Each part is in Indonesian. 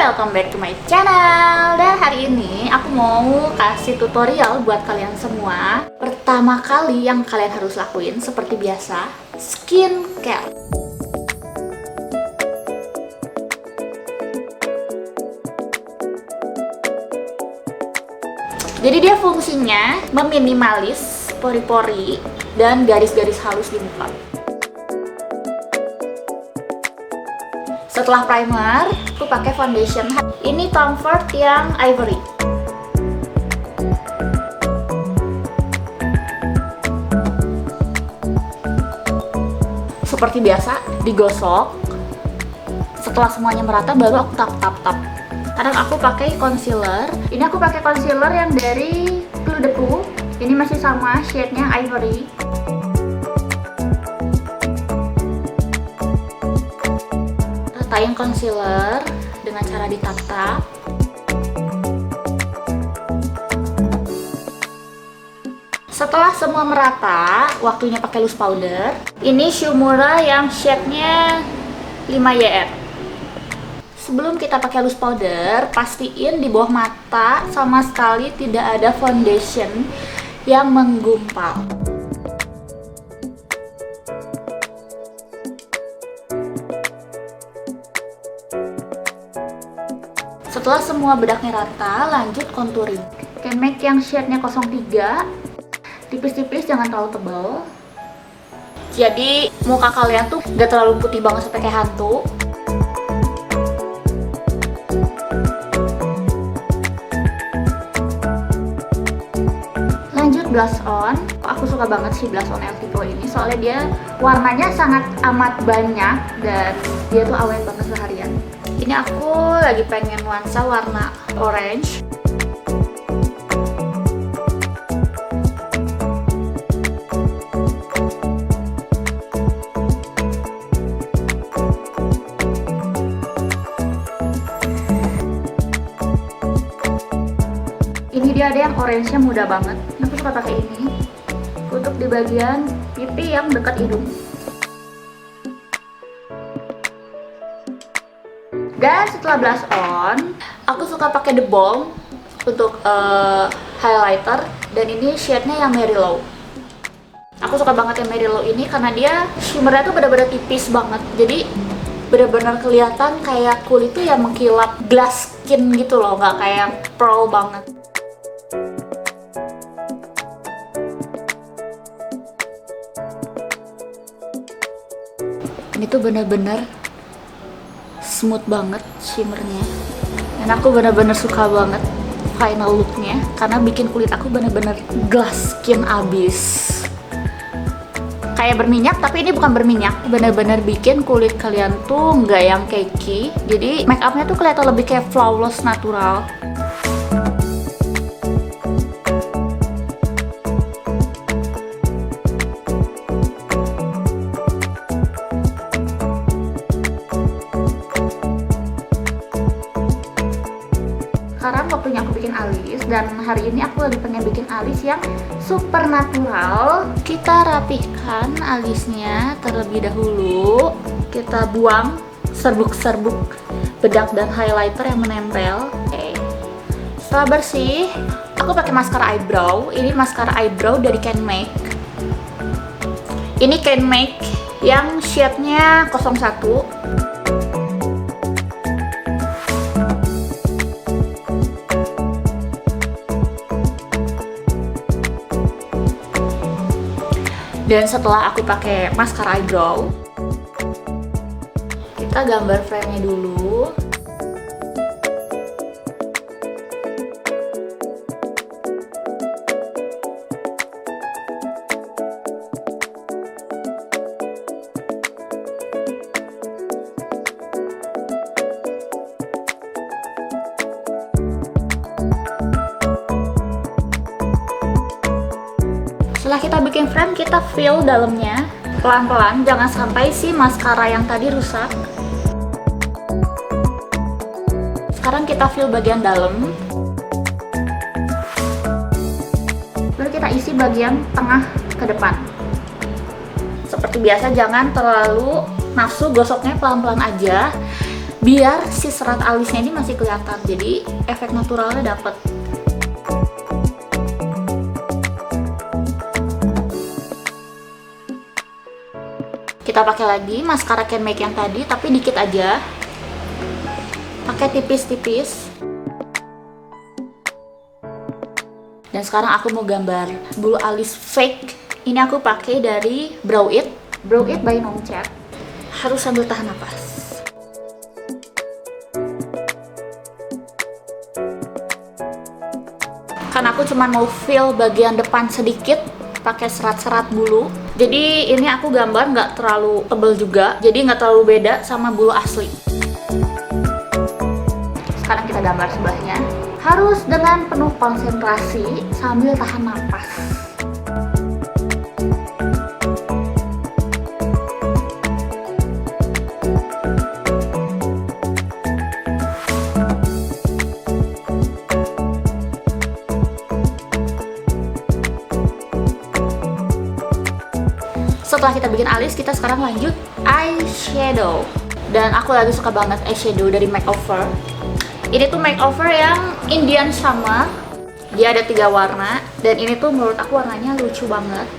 welcome back to my channel. Dan hari ini aku mau kasih tutorial buat kalian semua. Pertama kali yang kalian harus lakuin seperti biasa, skincare. Jadi dia fungsinya meminimalis pori-pori dan garis-garis halus di muka. Setelah primer, aku pakai foundation. Ini Tom Ford yang Ivory. Seperti biasa, digosok. Setelah semuanya merata, baru aku tap. Sekarang aku pakai concealer. Ini aku pakai concealer yang dari Clos de Peau. Ini masih sama shade-nya Ivory. Ratain concealer dengan cara ditap-tap. Setelah semua merata, waktunya pakai loose powder. Ini Shumura yang shade-nya 5YR. Sebelum kita pakai loose powder, pastiin di bawah mata sama sekali tidak ada foundation yang menggumpal. Setelah semua bedaknya rata, lanjut contouring. Can Make yang shade-nya 03. Tipis-tipis, jangan terlalu tebal. Jadi muka kalian tuh gak terlalu putih banget sampai kayak hantu. Lanjut blush on. Aku suka banget sih blush on LT Pro ini, soalnya dia warnanya sangat amat banyak dan dia tuh awet banget seharian. Ini aku lagi pengen nuansa warna orange. Ini dia ada yang orange-nya muda banget. Aku suka pakai ini untuk di bagian pipi yang dekat hidung. Dan setelah blush on, aku suka pakai The Balm untuk highlighter. Dan ini shade-nya yang Mary Lou. Aku suka banget yang Mary Lou ini karena dia shimmernya tuh benar-benar tipis banget. Jadi benar-benar kelihatan kayak kulit tuh yang mengkilap glass skin gitu loh, nggak kayak pearl banget. Ini tuh bener-bener smooth banget shimmernya, dan aku bener-bener suka banget final looknya karena bikin kulit aku bener-bener glass skin abis. Kayak berminyak, tapi ini bukan berminyak, bener-bener bikin kulit kalian tuh nggak yang cakey. Jadi make upnya tuh kelihatan lebih kayak flawless, natural. Sekarang waktunya aku bikin alis, dan hari ini aku lagi pengen bikin alis yang super natural. Kita rapihkan alisnya terlebih dahulu. Kita buang serbuk-serbuk bedak dan highlighter yang menempel. Oke. Setelah bersih, aku pakai maskara eyebrow. Ini maskara eyebrow dari Can Make. Ini Can Make yang shade-nya 01. Dan setelah aku pakai maskara eyebrow, kita gambar frame-nya dulu. Setelah kita bikin frame, kita fill dalamnya pelan-pelan, jangan sampai si maskara yang tadi rusak. Sekarang kita fill bagian dalam. Baru kita isi bagian tengah ke depan. Seperti biasa, jangan terlalu nafsu, gosoknya pelan-pelan aja. biar si serat alisnya ini masih kelihatan, jadi efek naturalnya dapet. Kita pakai lagi maskara Can Make yang tadi, tapi dikit aja. Pakai tipis-tipis. Dan sekarang aku mau gambar bulu alis fake. Ini aku pakai dari Brow It by Nongchat. Harus sambil tahan napas. Karena aku cuma mau fill bagian depan sedikit pakai serat-serat bulu. Jadi ini aku gambar nggak terlalu tebel juga, jadi nggak terlalu beda sama bulu asli. Sekarang kita gambar sebelahnya. Harus dengan penuh konsentrasi sambil tahan napas. Setelah kita bikin alis, kita sekarang lanjut eyeshadow. Dan aku lagi suka banget eyeshadow dari Makeover. Ini tuh Makeover yang Indian Summer. Dia ada 3 warna, dan ini tuh menurut aku warnanya lucu banget.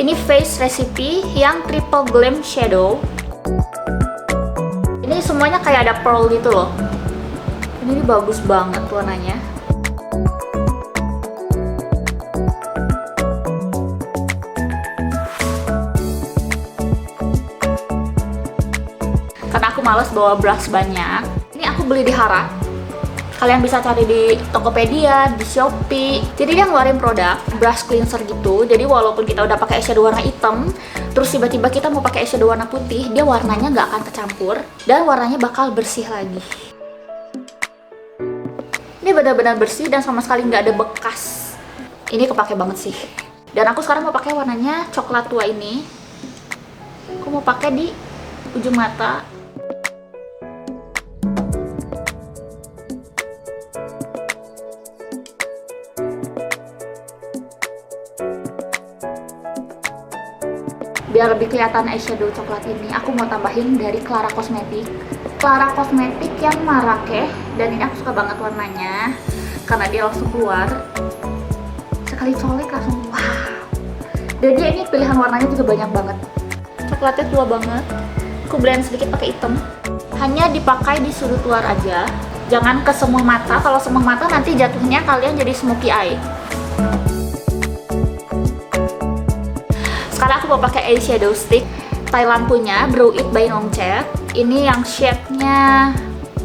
Ini Face Recipe yang Triple Glam Shadow. Ini semuanya kayak ada pearl gitu loh. Ini bagus banget warnanya. Karena aku males bawa brush banyak, ini aku beli di Hara. Kalian bisa cari di Tokopedia, di Shopee. Jadi dia ngeluarin produk brush cleanser gitu. Jadi walaupun kita udah pakai eyeshadow warna hitam, terus tiba-tiba kita mau pakai eyeshadow warna putih, dia warnanya nggak akan kecampur dan warnanya bakal bersih lagi. Ini benar-benar bersih dan sama sekali nggak ada bekas. Ini kepake banget sih. Dan aku sekarang mau pakai warnanya coklat tua ini. Aku mau pakai di ujung mata. Biar lebih kelihatan eyeshadow coklat ini, aku mau tambahin dari Clara Cosmetics. Clara Cosmetics yang Marrakech, dan ini aku suka banget warnanya karena dia langsung keluar. Sekali colek langsung wow. Dan dia ini pilihan warnanya juga banyak banget. Coklatnya tua banget. Aku blend sedikit pakai hitam. Hanya dipakai di sudut luar aja. Jangan ke semua mata. Kalau semua mata nanti jatuhnya kalian jadi smoky eye. Sekarang aku mau pakai eyeshadow stick Thailand punya Brow It by Nongchat. Ini yang shade-nya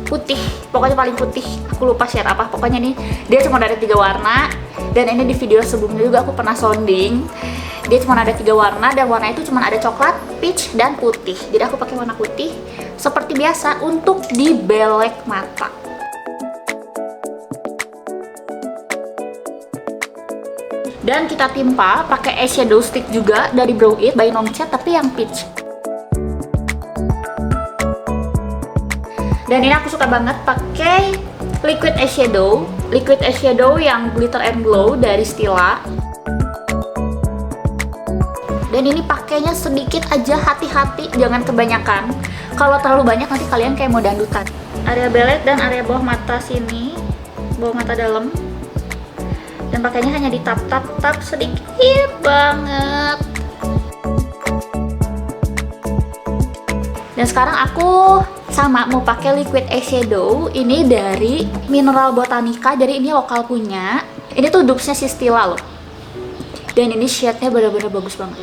putih, pokoknya paling putih. Aku lupa shade apa. Pokoknya nih dia cuma ada 3 warna. Dan ini di video sebelumnya juga aku pernah sounding. Dia cuma ada 3 warna dan warna itu cuma ada coklat, peach, dan putih. Jadi aku pakai warna putih seperti biasa untuk di belek mata. Dan kita timpa pakai eyeshadow stick juga dari Brow It by Nongchat tapi yang peach. Dan ini aku suka banget pakai liquid eyeshadow yang glitter and glow dari Stila. Dan ini pakainya sedikit aja, hati-hati jangan kebanyakan. Kalau terlalu banyak nanti kalian kayak mau dangdutan. Area belet dan area bawah mata sini, bawah mata dalam. Dan pakainya hanya di tap sedikit banget. Dan sekarang aku sama mau pakai liquid eyeshadow ini dari Mineral Botanica. Jadi ini lokal punya. Ini tuh dupesnya si Stila loh. Dan ini shade-nya benar-benar bagus banget.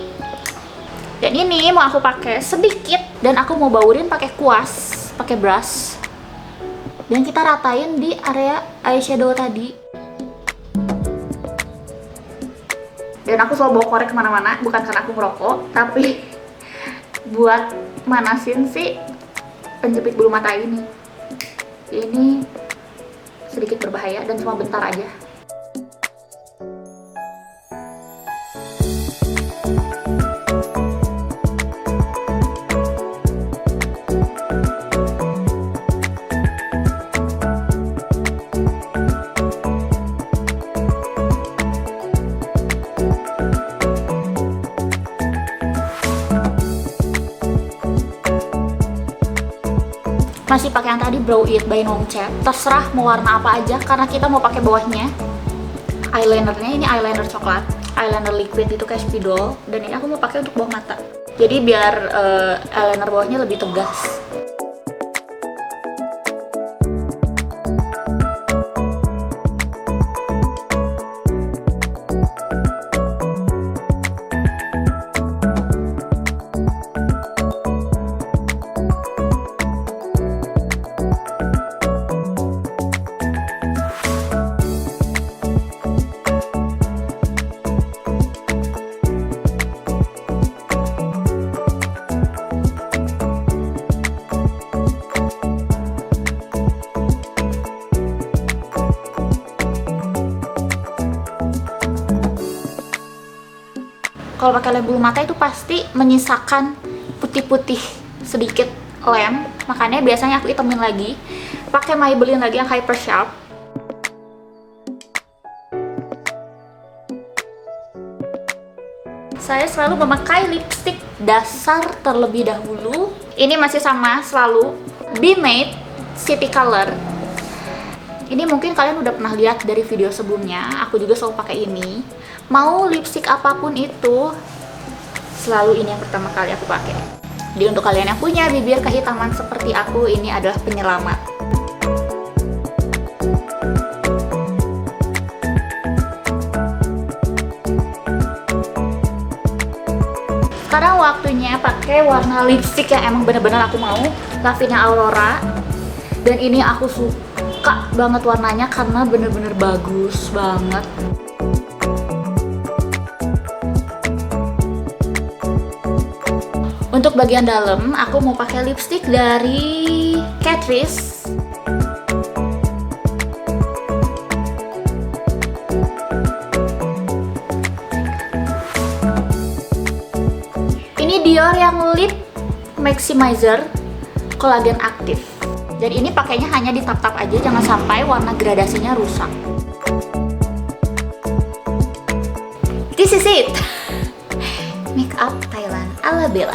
Dan ini mau aku pakai sedikit dan aku mau baurin pakai kuas, pakai brush. Dan kita ratain di area eyeshadow tadi. Dan aku selalu bawa korek kemana-mana, bukan karena aku merokok, tapi buat manasin si penjepit bulu mata ini. Ini sedikit berbahaya dan cuma bentar aja. masih pakai yang tadi Brow It by Nongchat. Terserah mau warna apa aja karena kita mau pakai bawahnya eyelinernya ini eyeliner coklat, eyeliner liquid itu kayak spidol, dan ini aku mau pakai untuk bawah mata. Jadi biar eyeliner bawahnya lebih tegas. Kalau pakai lem bulu mata itu pasti menyisakan putih-putih sedikit lem, makanya biasanya aku hitamin lagi pakai Maybelline lagi yang Hyper Sharp. Saya selalu memakai lipstick dasar terlebih dahulu. Ini masih sama, selalu Be Made City Color. Ini mungkin kalian udah pernah lihat dari video sebelumnya, aku juga selalu pakai ini. Mau lipstick apapun itu, selalu ini yang pertama kali aku pakai. Jadi untuk kalian yang punya bibir kehitaman seperti aku, ini adalah penyelamat. Sekarang waktunya pakai warna lipstick yang emang bener-bener aku mau, Lavinia Aurora. Dan ini aku suka banget warnanya karena bener-bener bagus banget. Untuk bagian dalam, aku mau pakai lipstick dari Catrice. Ini Dior yang Lip Maximizer Collagen Active. Dan ini pakainya hanya di tap-tap aja, jangan sampai warna gradasinya rusak. This is it. Make up Thailand ala Bella.